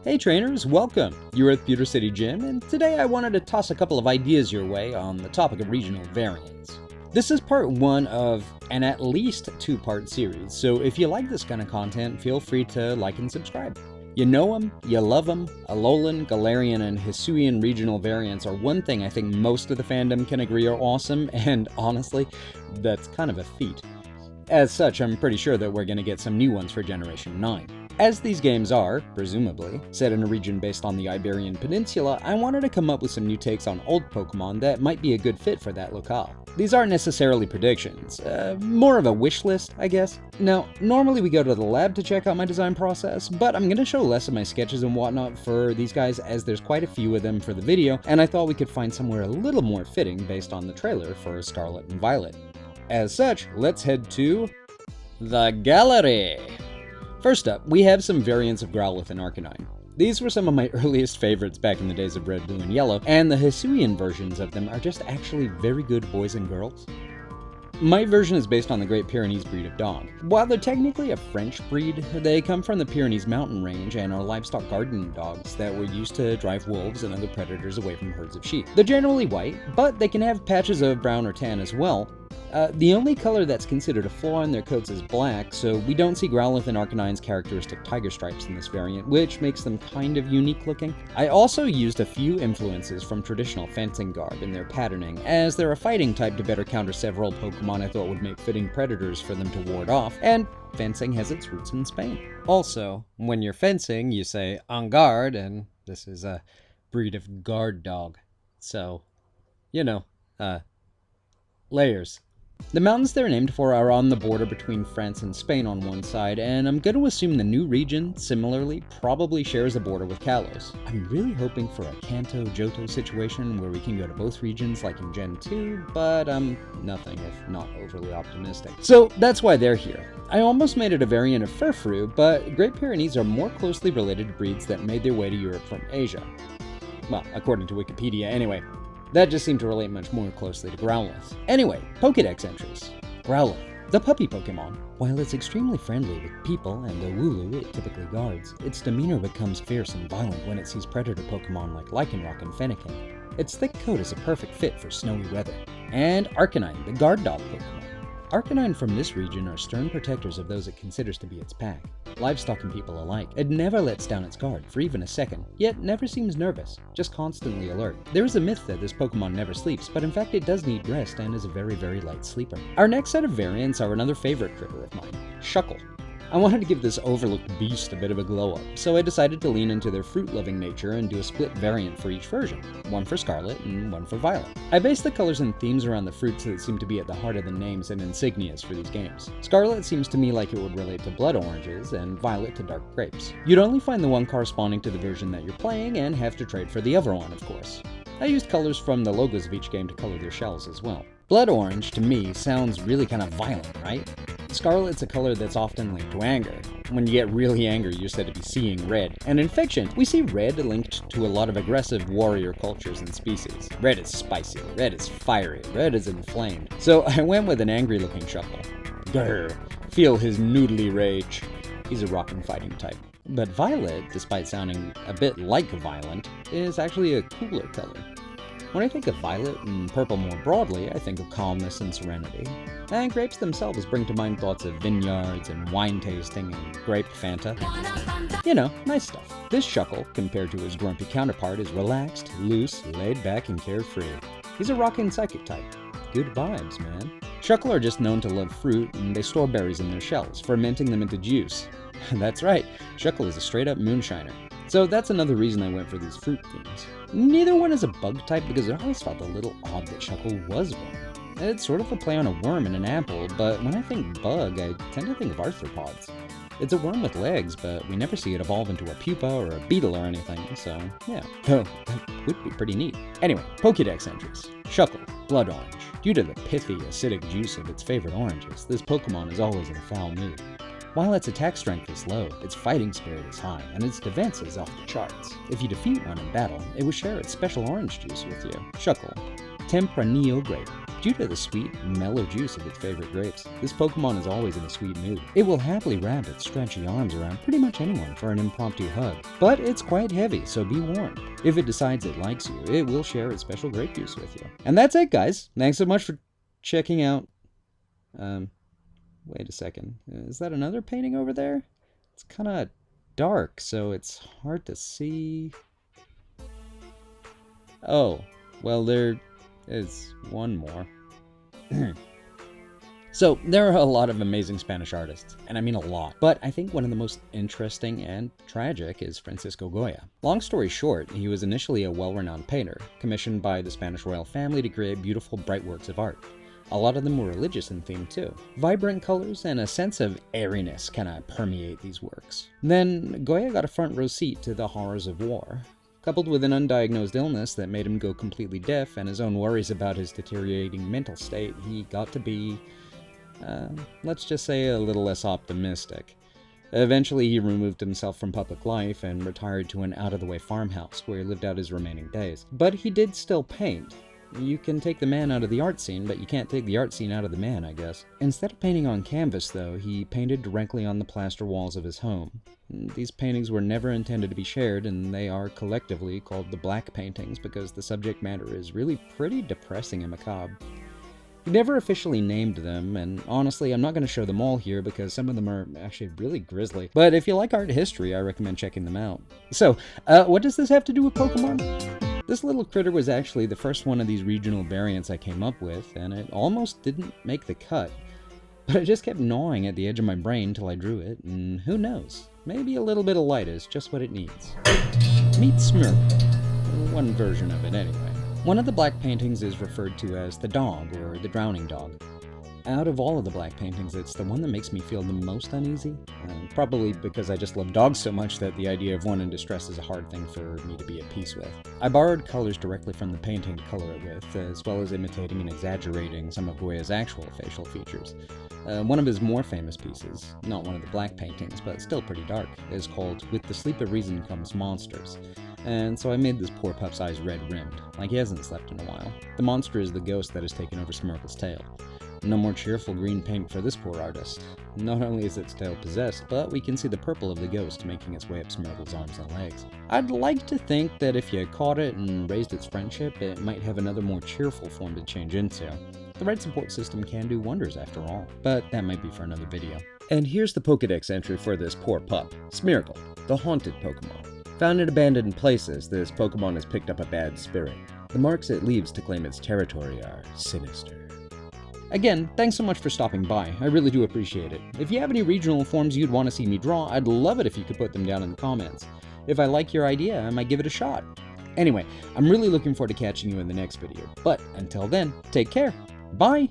Hey trainers, welcome! You're at Pewter City Gym, and today I wanted to toss a couple of ideas your way on the topic of regional variants. This is part one of an at least two-part series, so if you like this kind of content, feel free to like and subscribe. You know them, you love them. Alolan, Galarian, and Hisuian regional variants are one thing I think most of the fandom can agree are awesome, and honestly, that's kind of a feat. As such, I'm pretty sure that we're going to get some new ones for Generation 9. As these games are, presumably, set in a region based on the Iberian Peninsula, I wanted to come up with some new takes on old Pokémon that might be a good fit for that locale. These aren't necessarily predictions, more of a wish list, I guess. Now, normally we go to the lab to check out my design process, but I'm going to show less of my sketches and whatnot for these guys as there's quite a few of them for the video, and I thought we could find somewhere a little more fitting based on the trailer for Scarlet and Violet. As such, let's head to the gallery! First up, we have some variants of Growlithe and Arcanine. These were some of my earliest favorites back in the days of Red, Blue, and Yellow, and the Hisuian versions of them are just actually very good boys and girls. My version is based on the Great Pyrenees breed of dog. While they're technically a French breed, they come from the Pyrenees mountain range and are livestock gardening dogs that were used to drive wolves and other predators away from herds of sheep. They're generally white, but they can have patches of brown or tan as well. The only color that's considered a flaw in their coats is black, so we don't see Growlithe and Arcanine's characteristic tiger stripes in this variant, which makes them kind of unique looking. I also used a few influences from traditional fencing garb in their patterning, as they're a fighting type to better counter several Pokemon I thought would make fitting predators for them to ward off, and fencing has its roots in Spain. Also, when you're fencing, you say en garde, and this is a breed of guard dog. So, you know, layers. The mountains they're named for are on the border between France and Spain on one side, and I'm going to assume the new region, similarly, probably shares a border with Kalos. I'm really hoping for a Kanto-Johto situation where we can go to both regions like in Gen 2, but nothing if not overly optimistic. So that's why they're here. I almost made it a variant of Furfrou, but Great Pyrenees are more closely related to breeds that made their way to Europe from Asia. Well, according to Wikipedia anyway. That just seemed to relate much more closely to Growlithe. Anyway, Pokédex entries. Growlithe, the puppy Pokémon. While it's extremely friendly with people and the Wooloo it typically guards, its demeanor becomes fierce and violent when it sees predator Pokémon like Lycanroc and Fennekin. Its thick coat is a perfect fit for snowy weather. And Arcanine, the guard dog Pokémon. Arcanine from this region are stern protectors of those it considers to be its pack, livestock and people alike. It never lets down its guard for even a second, yet never seems nervous, just constantly alert. There is a myth that this Pokemon never sleeps, but in fact it does need rest and is a very, very light sleeper. Our next set of variants are another favorite critter of mine, Shuckle. I wanted to give this overlooked beast a bit of a glow up, so I decided to lean into their fruit-loving nature and do a split variant for each version, one for Scarlet and one for Violet. I based the colors and themes around the fruits that seem to be at the heart of the names and insignias for these games. Scarlet seems to me like it would relate to blood oranges, and Violet to dark grapes. You'd only find the one corresponding to the version that you're playing, and have to trade for the other one, of course. I used colors from the logos of each game to color their shells as well. Blood orange, to me, sounds really kind of violent, right? Scarlet's a color that's often linked to anger. When you get really angry, you're said to be seeing red. And in fiction, we see red linked to a lot of aggressive warrior cultures and species. Red is spicy, red is fiery, red is inflamed. So I went with an angry-looking Shuckle. Grrr, feel his noodly rage. He's a rock and fighting type. But Violet, despite sounding a bit like violent, is actually a cooler color. When I think of violet and purple more broadly, I think of calmness and serenity. And grapes themselves bring to mind thoughts of vineyards and wine tasting and grape Fanta. You know, nice stuff. This Shuckle, compared to his grumpy counterpart, is relaxed, loose, laid back, and carefree. He's a rock and psychic type. Good vibes, man. Shuckle are just known to love fruit, and they store berries in their shells, fermenting them into juice. That's right, Shuckle is a straight-up moonshiner. So that's another reason I went for these fruit themes. Neither one is a bug type because it always felt a little odd that Shuckle was one. It's sort of a play on a worm and an apple, but when I think bug, I tend to think of arthropods. It's a worm with legs, but we never see it evolve into a pupa or a beetle or anything, so yeah. Oh, that would be pretty neat. Anyway, Pokédex entries. Shuckle, blood orange. Due to the pithy, acidic juice of its favorite oranges, this Pokemon is always in a foul mood. While its attack strength is low, its fighting spirit is high, and its defense is off the charts. If you defeat one in battle, it will share its special orange juice with you. Shuckle Tempranillo grape. Due to the sweet, mellow juice of its favorite grapes, this Pokemon is always in a sweet mood. It will happily wrap its stretchy arms around pretty much anyone for an impromptu hug, but it's quite heavy, so be warned. If it decides it likes you, it will share its special grape juice with you. And that's it, guys. Thanks so much for checking out... wait a second. Is that another painting over there? It's kind of dark, so it's hard to see. Oh, well, there is one more. So, there are a lot of amazing Spanish artists, and I mean a lot, but I think one of the most interesting and tragic is Francisco Goya. Long story short, he was initially a well-renowned painter, commissioned by the Spanish royal family to create beautiful, bright works of art. A lot of them were religious in theme too. Vibrant colors and a sense of airiness kind of permeate these works. Then, Goya got a front row seat to the horrors of war. Coupled with an undiagnosed illness that made him go completely deaf and his own worries about his deteriorating mental state, he got to be, let's just say, a little less optimistic. Eventually, he removed himself from public life and retired to an out-of-the-way farmhouse where he lived out his remaining days. But he did still paint. You can take the man out of the art scene, but you can't take the art scene out of the man, I guess. Instead of painting on canvas, though, he painted directly on the plaster walls of his home. These paintings were never intended to be shared, and they are collectively called the Black Paintings because the subject matter is really pretty depressing and macabre. He never officially named them, and honestly, I'm not going to show them all here because some of them are actually really grisly. But if you like art history, I recommend checking them out. So, what does this have to do with Pokemon? This little critter was actually the first one of these regional variants I came up with, and it almost didn't make the cut. But it just kept gnawing at the edge of my brain till I drew it, and who knows, maybe a little bit of light is just what it needs. Meet Smeargle. One version of it anyway. One of the black paintings is referred to as the dog, or the drowning dog. Out of all of the black paintings, it's the one that makes me feel the most uneasy. Probably because I just love dogs so much that the idea of one in distress is a hard thing for me to be at peace with. I borrowed colors directly from the painting to color it with, as well as imitating and exaggerating some of Goya's actual facial features. One of his more famous pieces, not one of the black paintings, but still pretty dark, is called With the Sleep of Reason Comes Monsters. And so I made this poor pup's eyes red-rimmed, like he hasn't slept in a while. The monster is the ghost that has taken over Smeargle's tail. No more cheerful green paint for this poor artist. Not only is its tail possessed, but we can see the purple of the ghost making its way up Smeargle's arms and legs. I'd like to think that if you caught it and raised its friendship, it might have another more cheerful form to change into. The right support system can do wonders after all, but that might be for another video. And here's the Pokédex entry for this poor pup, Smeargle, the haunted Pokémon. Found in abandoned places, this Pokémon has picked up a bad spirit. The marks it leaves to claim its territory are sinister. Again, thanks so much for stopping by, I really do appreciate it. If you have any regional forms you'd want to see me draw, I'd love it if you could put them down in the comments. If I like your idea, I might give it a shot. Anyway, I'm really looking forward to catching you in the next video, but until then, take care, bye!